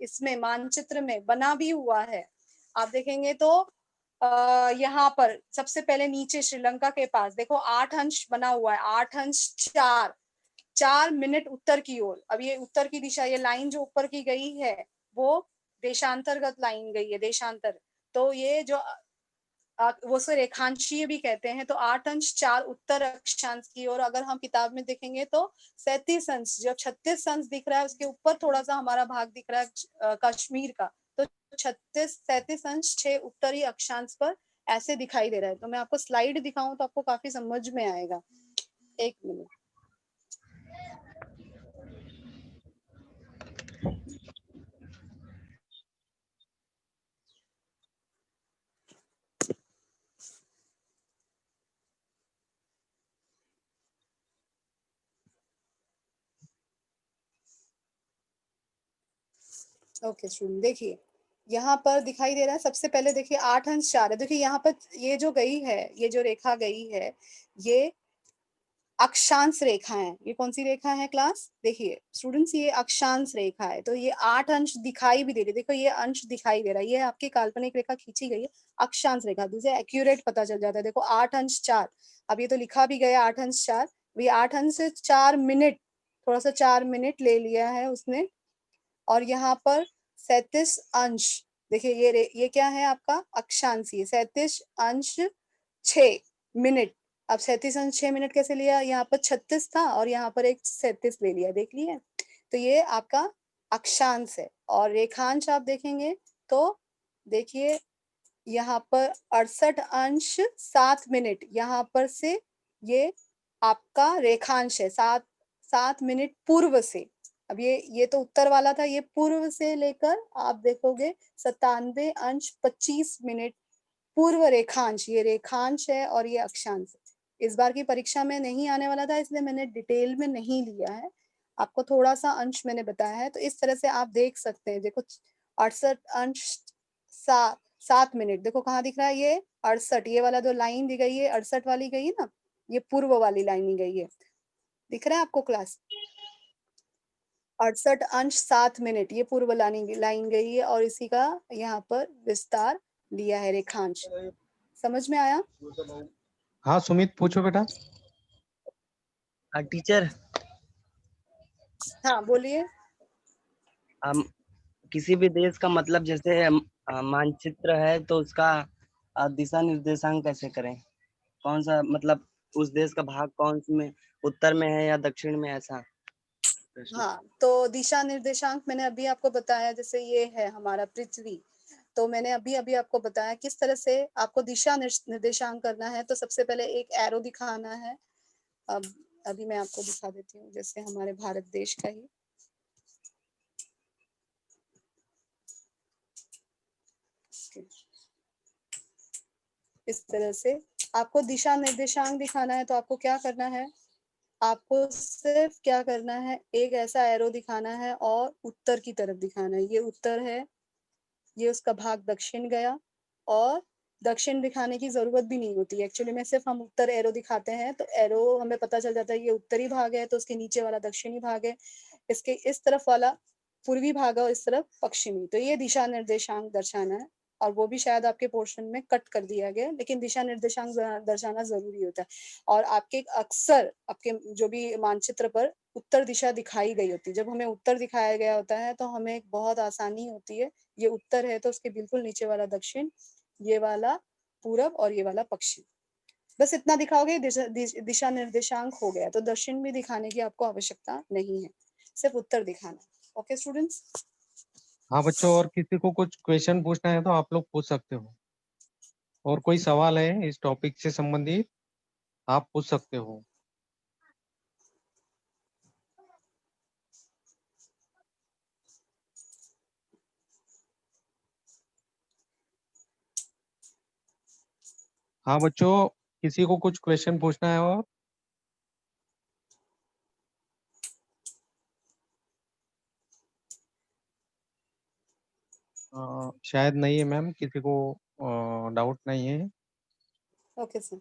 इसमें मानचित्र में बना भी हुआ है। आप देखेंगे तो यहाँ पर सबसे पहले नीचे श्रीलंका के पास देखो 8 अंश बना हुआ है, 8 अंश 4 मिनट उत्तर की ओर। अब ये उत्तर की दिशा, ये लाइन जो ऊपर की गई है वो देशांतर्गत लाइन गई है, देशांतर। तो ये जो वो उसे रेखांशीय भी कहते हैं। तो 8 अंश 4 उत्तर अक्षांश की ओर, अगर हम किताब में देखेंगे तो 37 अंश, जो 36 अंश दिख रहा है उसके ऊपर थोड़ा सा हमारा भाग दिख रहा है कश्मीर का, तो 37 अंश 6 उत्तरी अक्षांश पर ऐसे दिखाई दे रहा है। तो मैं आपको स्लाइड दिखाऊं तो आपको काफी समझ में आएगा। एक मिनट। ओके स्टूडेंट, देखिए यहाँ पर दिखाई दे रहा है। सबसे पहले देखिए 8 अंश 4 है। देखिए यहाँ पर ये जो गई है, ये जो रेखा गई है, ये अक्षांश रेखा है। ये कौन सी रेखा है क्लास? देखिए स्टूडेंट्स, ये अक्षांश रेखा है। तो ये 8 अंश दिखाई भी दे रही है। देखो ये अंश दिखाई दे रहा है, ये आपकी काल्पनिक रेखा खींची गई है, अक्षांश रेखा। दूसरे एक्यूरेट पता चल जाता है। देखो 8 अंश 4, अब ये तो लिखा भी गया 8 अंश 4, ये 8 अंश से 4 मिनट, थोड़ा सा 4 मिनट ले लिया है उसने। और यहाँ पर 37 अंश, देखिए ये क्या है आपका अक्षांशीय। 37 अंश 6 मिनट। अब 37 अंश 6 मिनट कैसे लिया? यहाँ पर 36 था और यहाँ पर एक 37 ले लिया, देख लिया। तो ये आपका अक्षांश है। और रेखांश आप देखेंगे तो देखिए यहाँ पर 68 अंश 7 मिनट, यहाँ पर से ये आपका रेखांश है, 7 मिनट पूर्व से। अब ये तो उत्तर वाला था, ये पूर्व से लेकर आप देखोगे 97 अंश 25 मिनट पूर्व रेखांश, ये रेखांश है और ये अक्षांश है। इस बार की परीक्षा में नहीं आने वाला था, इसलिए मैंने डिटेल में नहीं लिया है, आपको थोड़ा सा अंश मैंने बताया है। तो इस तरह से आप देख सकते हैं। देखो 68 अंश 7 मिनट, देखो कहाँ दिख रहा है ये 68, ये वाला जो लाइन दी गई है 68 वाली गई है ना, ये पूर्व वाली लाइन दी गई है, दिख रहा है आपको क्लास? 68 अंश 7 मिनट, ये पूर्व लाइन गई है और इसी का यहाँ पर विस्तार लिया है रेखांश। समझ में आया? हाँ सुमित पूछो बेटा। टीचर, हाँ बोलिए। हम किसी भी देश का मतलब जैसे मानचित्र है तो उसका दिशा निर्देशांक कैसे करें? कौन सा मतलब उस देश का भाग कौन में, उत्तर में है या दक्षिण में, ऐसा प्रश्न। हाँ, तो दिशा निर्देशांक मैंने अभी आपको बताया, जैसे ये है हमारा पृथ्वी, तो मैंने अभी अभी आपको बताया किस तरह से आपको दिशा निर्देशांक करना है। तो सबसे पहले एक एरो दिखाना है। अब अभी मैं आपको दिखा देती हूँ, जैसे हमारे भारत देश का ही। इस तरह से आपको दिशा निर्देशांक दिखाना है। तो आपको क्या करना है, आपको सिर्फ क्या करना है, एक ऐसा एरो दिखाना है और उत्तर की तरफ दिखाना है। ये उत्तर है, ये उसका भाग दक्षिण गया, और दक्षिण दिखाने की जरूरत भी नहीं होती एक्चुअली में, सिर्फ हम उत्तर एरो दिखाते हैं तो एरो हमें पता चल जाता है ये उत्तरी भाग है, तो उसके नीचे वाला दक्षिणी भाग है, इसके इस तरफ वाला पूर्वी भाग है और इस तरफ पश्चिमी। तो ये दिशा निर्देशांक दर्शाना है, और वो भी शायद आपके पोर्शन में कट कर दिया गया, लेकिन दिशा निर्देशांक दर्शाना जरूरी होता है। और आपके अक्सर आपके जो भी मानचित्र पर उत्तर दिशा दिखाई गई होती है, जब हमें उत्तर दिखाया गया होता है तो हमें एक बहुत आसानी होती है। ये उत्तर है तो उसके बिल्कुल नीचे वाला दक्षिण, ये वाला पूरब और ये वाला पश्चिम। बस इतना दिखाओगे दिशा निर्देशांक हो गया। तो दक्षिण भी दिखाने की आपको आवश्यकता नहीं है, सिर्फ उत्तर दिखाना। Okay students? हाँ बच्चों, और किसी को कुछ क्वेश्चन पूछना है तो आप लोग पूछ सकते हो, और कोई सवाल है इस टॉपिक से संबंधित आप पूछ सकते हो। हाँ बच्चों, किसी को कुछ क्वेश्चन पूछना है और शायद नहीं है मैम, किसी को डाउट नहीं है। Okay sir.